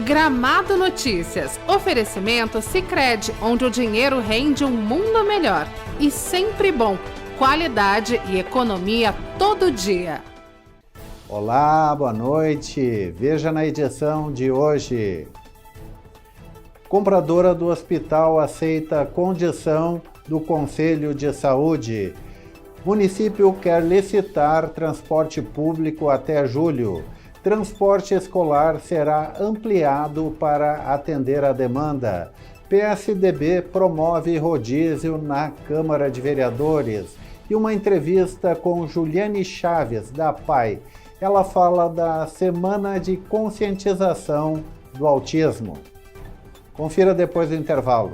Gramado Notícias. Oferecimento Sicredi, onde o dinheiro rende um mundo melhor. E sempre bom. Qualidade e economia todo dia. Olá, boa noite. Veja na edição de hoje. Compradora do hospital aceita condição do Conselho de Saúde. Município quer licitar transporte público até julho. Transporte escolar será ampliado para atender a demanda. PSDB promove rodízio na Câmara de Vereadores. E uma entrevista com Juliane Chaves, da PAI. Ela fala da Semana de Conscientização do Autismo. Confira depois do intervalo.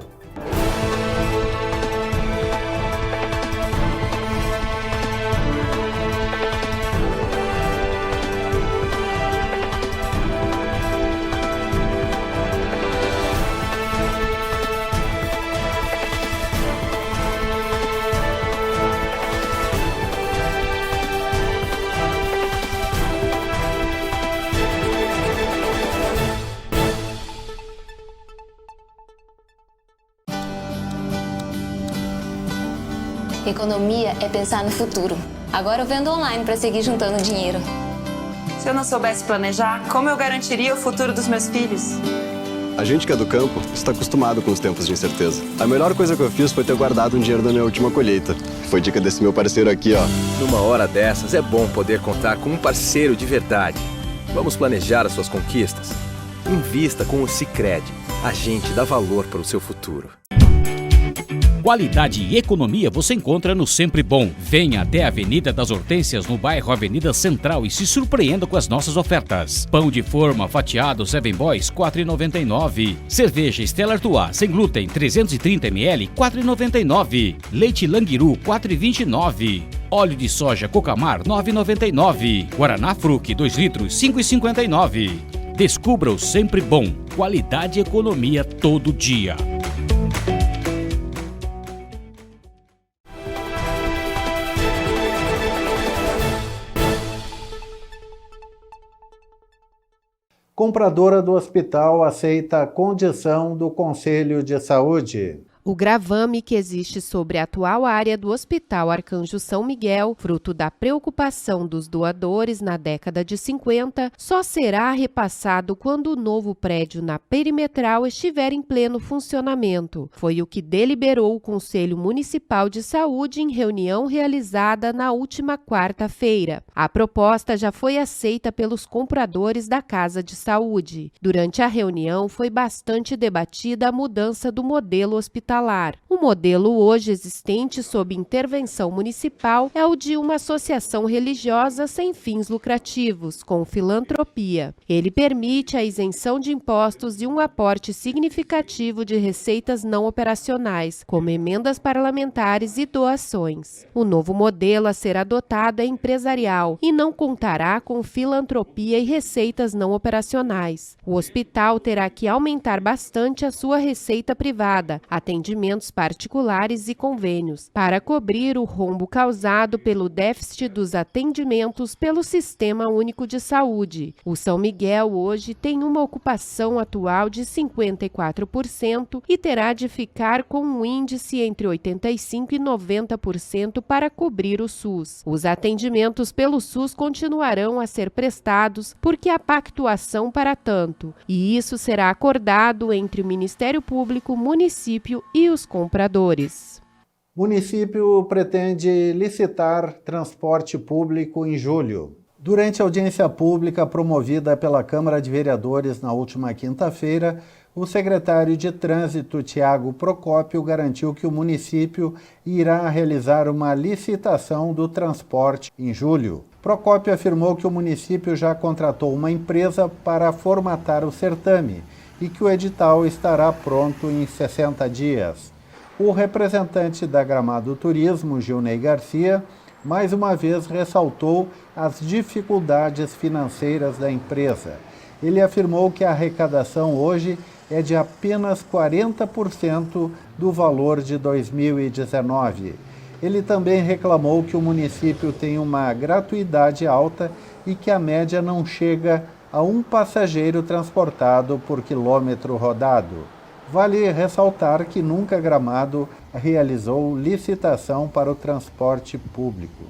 Economia é pensar no futuro. Agora eu vendo online para seguir juntando dinheiro. Se eu não soubesse planejar, como eu garantiria o futuro dos meus filhos? A gente que é do campo está acostumado com os tempos de incerteza. A melhor coisa que eu fiz foi ter guardado um dinheiro da minha última colheita. Foi dica desse meu parceiro aqui, ó. Numa hora dessas é bom poder contar com um parceiro de verdade. Vamos planejar as suas conquistas? Invista com o Sicredi. A gente dá valor para o seu futuro. Qualidade e economia você encontra no Sempre Bom. Venha até a Avenida das Hortênsias, no bairro Avenida Central, e se surpreenda com as nossas ofertas. Pão de forma fatiado Seven Boys, R$ 4,99. Cerveja Stella Artois sem glúten, 330 ml, R$ 4,99. Leite Languiru, R$ 4,29. Óleo de soja Cocamar, R$ 9,99. Guaraná Fruc, 2 litros, R$ 5,59. Descubra o Sempre Bom. Qualidade e economia todo dia. Compradora do hospital aceita a condição do Conselho de Saúde. O gravame que existe sobre a atual área do Hospital Arcanjo São Miguel, fruto da preocupação dos doadores na década de 50, só será repassado quando o novo prédio na perimetral estiver em pleno funcionamento. Foi o que deliberou o Conselho Municipal de Saúde em reunião realizada na última quarta-feira. A proposta já foi aceita pelos compradores da Casa de Saúde. Durante a reunião, foi bastante debatida a mudança do modelo hospitalar. O modelo hoje existente sob intervenção municipal é o de uma associação religiosa sem fins lucrativos, com filantropia. Ele permite a isenção de impostos e um aporte significativo de receitas não operacionais, como emendas parlamentares e doações. O novo modelo a ser adotado é empresarial e não contará com filantropia e receitas não operacionais. O hospital terá que aumentar bastante a sua receita privada, atendimentos particulares e convênios, para cobrir o rombo causado pelo déficit dos atendimentos pelo Sistema Único de Saúde. O São Miguel hoje tem uma ocupação atual de 54% e terá de ficar com um índice entre 85% e 90% para cobrir o SUS. Os atendimentos pelo SUS continuarão a ser prestados porque há pactuação para tanto, e isso será acordado entre o Ministério Público, município e os compradores. O município pretende licitar transporte público em julho. Durante a audiência pública promovida pela Câmara de Vereadores na última quinta-feira, o secretário de Trânsito, Tiago Procópio, garantiu que o município irá realizar uma licitação do transporte em julho. Procópio afirmou que o município já contratou uma empresa para formatar o certame e que o edital estará pronto em 60 dias. O representante da Gramado Turismo, Gilney Garcia, mais uma vez ressaltou as dificuldades financeiras da empresa. Ele afirmou que a arrecadação hoje é de apenas 40% do valor de 2019. Ele também reclamou que o município tem uma gratuidade alta e que a média não chega a um passageiro transportado por quilômetro rodado. Vale ressaltar que nunca Gramado realizou licitação para o transporte público.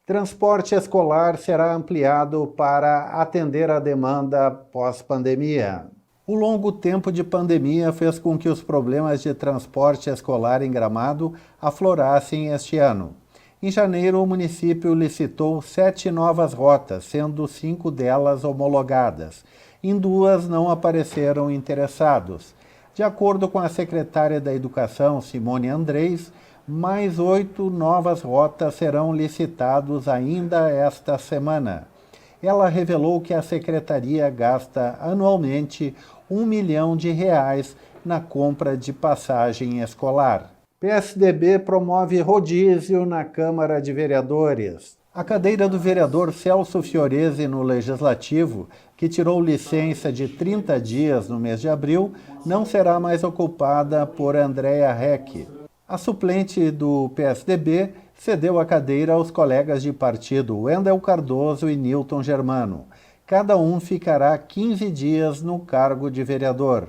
Transporte escolar será ampliado para atender a demanda pós-pandemia. O longo tempo de pandemia fez com que os problemas de transporte escolar em Gramado aflorassem este ano. Em janeiro, o município licitou 7 novas rotas, sendo 5 delas homologadas. Em 2 não apareceram interessados. De acordo com a secretária da Educação, Simone Andrés, mais 8 novas rotas serão licitadas ainda esta semana. Ela revelou que a secretaria gasta anualmente R$1 milhão na compra de passagem escolar. PSDB promove rodízio na Câmara de Vereadores. A cadeira do vereador Celso Fiorese no Legislativo, que tirou licença de 30 dias no mês de abril, não será mais ocupada por Andréa Reck. A suplente do PSDB cedeu a cadeira aos colegas de partido Wendel Cardoso e Nilton Germano. Cada um ficará 15 dias no cargo de vereador.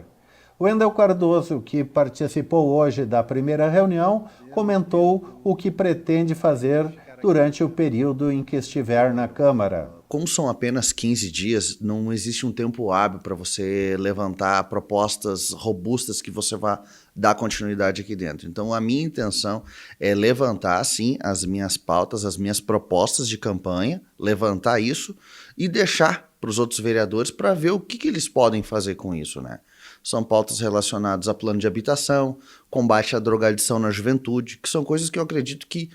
Wendel Cardoso, que participou hoje da primeira reunião, comentou o que pretende fazer durante o período em que estiver na Câmara. Como são apenas 15 dias, não existe um tempo hábil para você levantar propostas robustas que você vá dar continuidade aqui dentro. Então, a minha intenção é levantar, sim, as minhas pautas, as minhas propostas de campanha, levantar isso e deixar para os outros vereadores para ver o que eles podem fazer com isso, né? São pautas relacionadas a plano de habitação, combate à drogadição na juventude, que são coisas que eu acredito que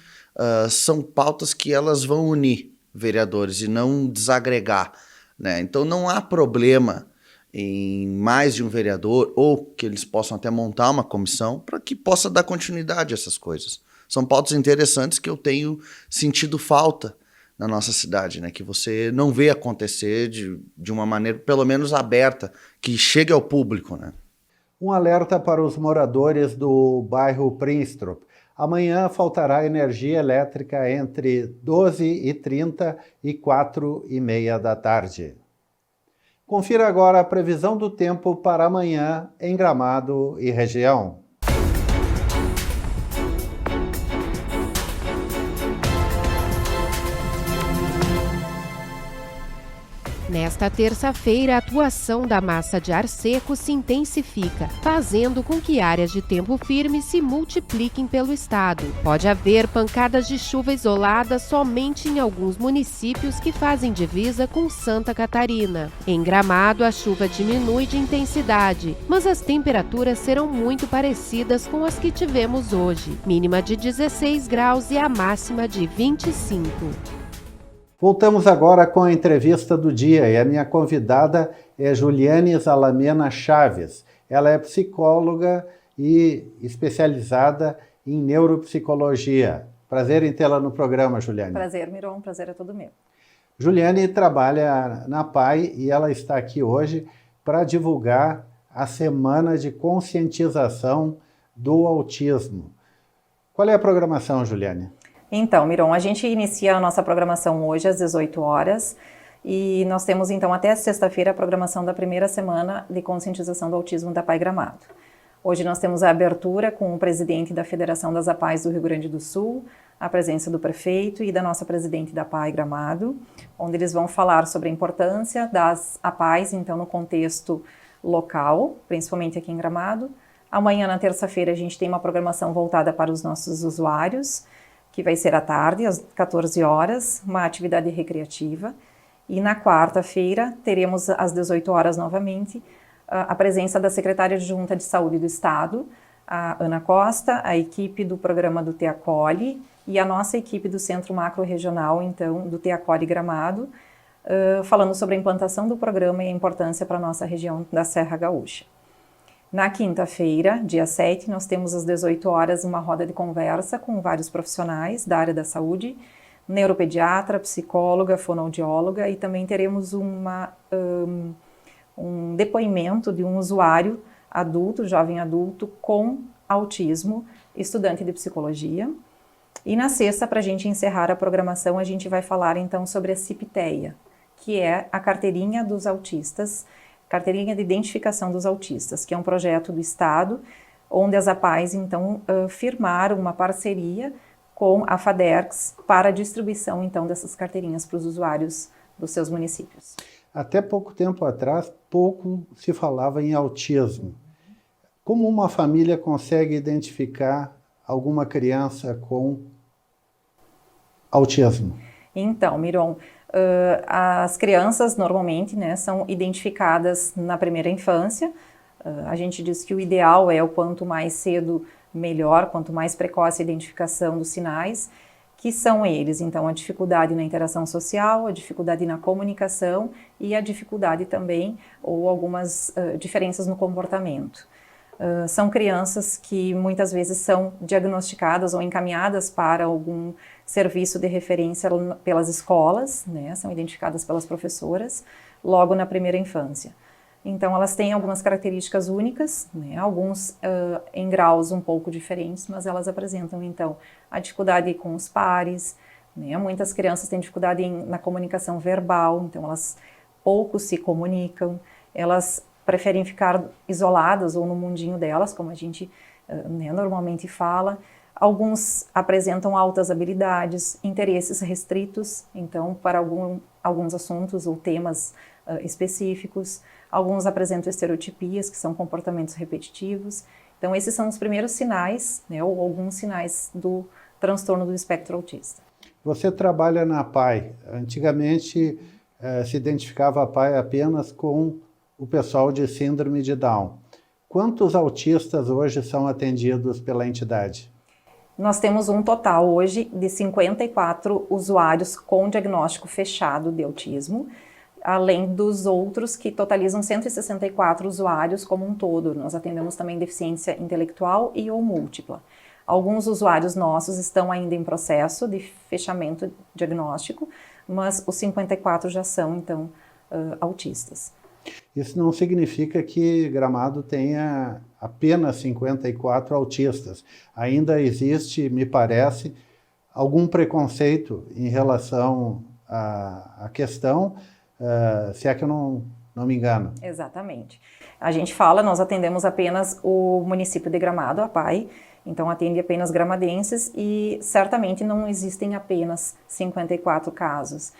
são pautas que elas vão unir vereadores e não desagregar, né? Então não há problema em mais de um vereador ou que eles possam até montar uma comissão para que possa dar continuidade a essas coisas. São pautas interessantes que eu tenho sentido falta na nossa cidade, né? Que você não vê acontecer de uma maneira pelo menos aberta, que chegue ao público, né? Um alerta para os moradores do bairro Prinstrup. Amanhã faltará energia elétrica entre 12h30 e 4h30 da tarde. Confira agora a previsão do tempo para amanhã em Gramado e região. Nesta terça-feira, a atuação da massa de ar seco se intensifica, fazendo com que áreas de tempo firme se multipliquem pelo estado. Pode haver pancadas de chuva isoladas somente em alguns municípios que fazem divisa com Santa Catarina. Em Gramado, a chuva diminui de intensidade, mas as temperaturas serão muito parecidas com as que tivemos hoje, mínima de 16 graus e a máxima de 25. Voltamos agora com a entrevista do dia e a minha convidada é Juliane Zalamena Chaves. Ela é psicóloga e especializada em neuropsicologia. Prazer em tê-la no programa, Juliane. Prazer, Miron. Prazer é todo meu. Juliane trabalha na PAI e ela está aqui hoje para divulgar a Semana de Conscientização do Autismo. Qual é a programação, Juliane? Então, Miron, a gente inicia a nossa programação hoje às 18 horas e nós temos então até sexta-feira a programação da primeira semana de conscientização do autismo da PAI Gramado. Hoje nós temos a abertura com o presidente da Federação das APAIs do Rio Grande do Sul, a presença do prefeito e da nossa presidente da PAI Gramado, onde eles vão falar sobre a importância das APAIs, então no contexto local, principalmente aqui em Gramado. Amanhã, na terça-feira, a gente tem uma programação voltada para os nossos usuários, que vai ser à tarde, às 14 horas, uma atividade recreativa. E na quarta-feira, teremos às 18 horas novamente, a presença da secretária adjunta de Saúde do Estado, a Ana Costa, a equipe do programa do Teacoli e a nossa equipe do Centro Macro Regional, então, do Teacoli Gramado, falando sobre a implantação do programa e a importância para a nossa região da Serra Gaúcha. Na quinta-feira, dia 7, nós temos às 18 horas uma roda de conversa com vários profissionais da área da saúde, neuropediatra, psicóloga, fonoaudióloga, e também teremos um depoimento de um usuário adulto, jovem adulto, com autismo, estudante de psicologia. E na sexta, para a gente encerrar a programação, a gente vai falar então sobre a CIPTEA, que é a Carteirinha dos Autistas, Carteirinha de Identificação dos Autistas, que é um projeto do Estado, onde as APAES, então, firmaram uma parceria com a FADERGS para a distribuição, então, dessas carteirinhas para os usuários dos seus municípios. Até pouco tempo atrás, pouco se falava em autismo. Como uma família consegue identificar alguma criança com autismo? Então, Miron, as crianças normalmente, né, são identificadas na primeira infância. A gente diz que o ideal é o quanto mais cedo melhor, quanto mais precoce a identificação dos sinais, que são eles, então, a dificuldade na interação social, a dificuldade na comunicação e a dificuldade também, ou algumas diferenças no comportamento. São crianças que muitas vezes são diagnosticadas ou encaminhadas para algum serviço de referência pelas escolas, né, são identificadas pelas professoras, logo na primeira infância. Então, elas têm algumas características únicas, né, alguns em graus um pouco diferentes, mas elas apresentam, então, a dificuldade com os pares, né, muitas crianças têm dificuldade na comunicação verbal, então elas pouco se comunicam, elas preferem ficar isoladas ou no mundinho delas, como a gente né, normalmente fala. Alguns apresentam altas habilidades, interesses restritos, então, para alguns assuntos ou temas específicos. Alguns apresentam estereotipias, que são comportamentos repetitivos. Então, esses são os primeiros sinais, né, ou alguns sinais do transtorno do espectro autista. Você trabalha na APAE. Antigamente, se identificava a APAE apenas com o pessoal de síndrome de Down. Quantos autistas hoje são atendidos pela entidade? Nós temos um total hoje de 54 usuários com diagnóstico fechado de autismo, além dos outros que totalizam 164 usuários como um todo. Nós atendemos também deficiência intelectual e ou múltipla. Alguns usuários nossos estão ainda em processo de fechamento diagnóstico, mas os 54 já são, então, autistas. Isso não significa que Gramado tenha apenas 54 autistas. Ainda existe, me parece, algum preconceito em relação à questão, se é que eu não me engano. Exatamente. A gente fala, nós atendemos apenas o município de Gramado, a APAE, então atende apenas gramadenses e certamente não existem apenas 54 casos.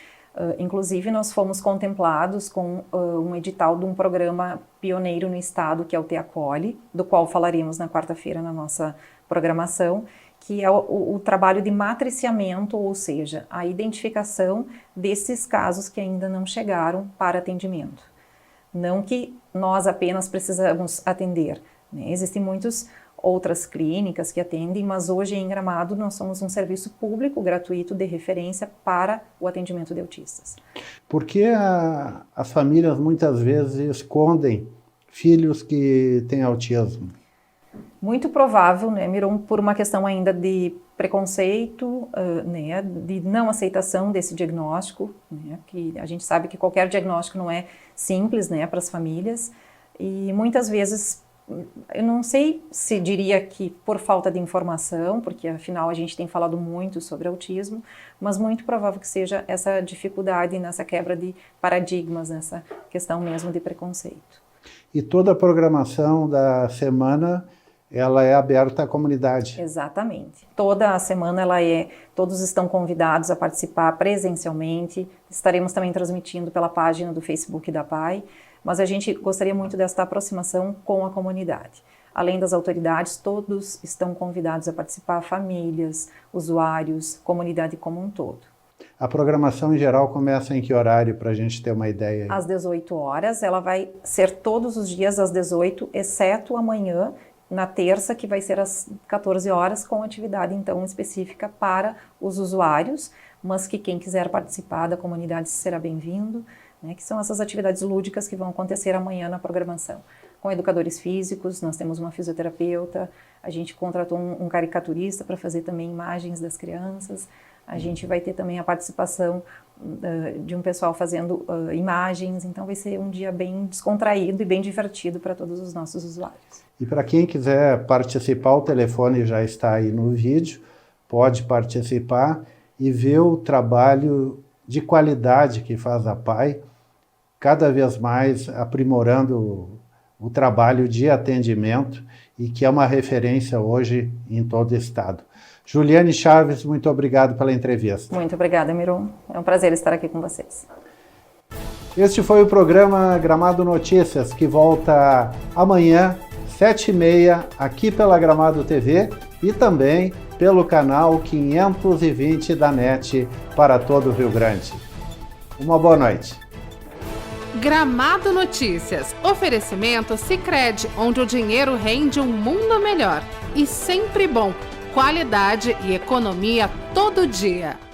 Inclusive, nós fomos contemplados com um edital de um programa pioneiro no estado, que é o Te Acolhe, do qual falaremos na quarta-feira na nossa programação, que é o trabalho de matriciamento, ou seja, a identificação desses casos que ainda não chegaram para atendimento. Não que nós apenas precisamos atender, né? Existem muitas outras clínicas que atendem, mas hoje em Gramado nós somos um serviço público gratuito de referência para o atendimento de autistas. Por que as famílias muitas vezes escondem filhos que têm autismo? Muito provável, né, Miron, por uma questão ainda de preconceito, né, de não aceitação desse diagnóstico, né, que a gente sabe que qualquer diagnóstico não é simples, né, para as famílias, e muitas vezes eu não sei se diria que por falta de informação, porque afinal a gente tem falado muito sobre autismo, mas muito provável que seja essa dificuldade nessa quebra de paradigmas, nessa questão mesmo de preconceito. E toda a programação da semana, ela é aberta à comunidade? Exatamente. Toda a semana todos estão convidados a participar presencialmente, estaremos também transmitindo pela página do Facebook da APAE, mas a gente gostaria muito desta aproximação com a comunidade. Além das autoridades, todos estão convidados a participar, famílias, usuários, comunidade como um todo. A programação em geral começa em que horário, para a gente ter uma ideia? Aí? Às 18 horas, ela vai ser todos os dias às 18, exceto amanhã, na terça, que vai ser às 14 horas, com atividade então específica para os usuários, mas que quem quiser participar da comunidade será bem-vindo, né, que são essas atividades lúdicas que vão acontecer amanhã na programação. Com educadores físicos, nós temos uma fisioterapeuta, a gente contratou um caricaturista para fazer também imagens das crianças, a gente vai ter também a participação de um pessoal fazendo imagens, então vai ser um dia bem descontraído e bem divertido para todos os nossos usuários. E para quem quiser participar, o telefone já está aí no vídeo, pode participar e ver o trabalho de qualidade que faz a PAI, cada vez mais aprimorando o trabalho de atendimento e que é uma referência hoje em todo o estado. Juliane Chaves, muito obrigado pela entrevista. Muito obrigada, Miron. É um prazer estar aqui com vocês. Este foi o programa Gramado Notícias, que volta amanhã, 7h30, aqui pela Gramado TV e também pelo canal 520 da NET para todo o Rio Grande. Uma boa noite. Gramado Notícias. Oferecimento Sicredi, onde o dinheiro rende um mundo melhor. E sempre bom. Qualidade e economia todo dia.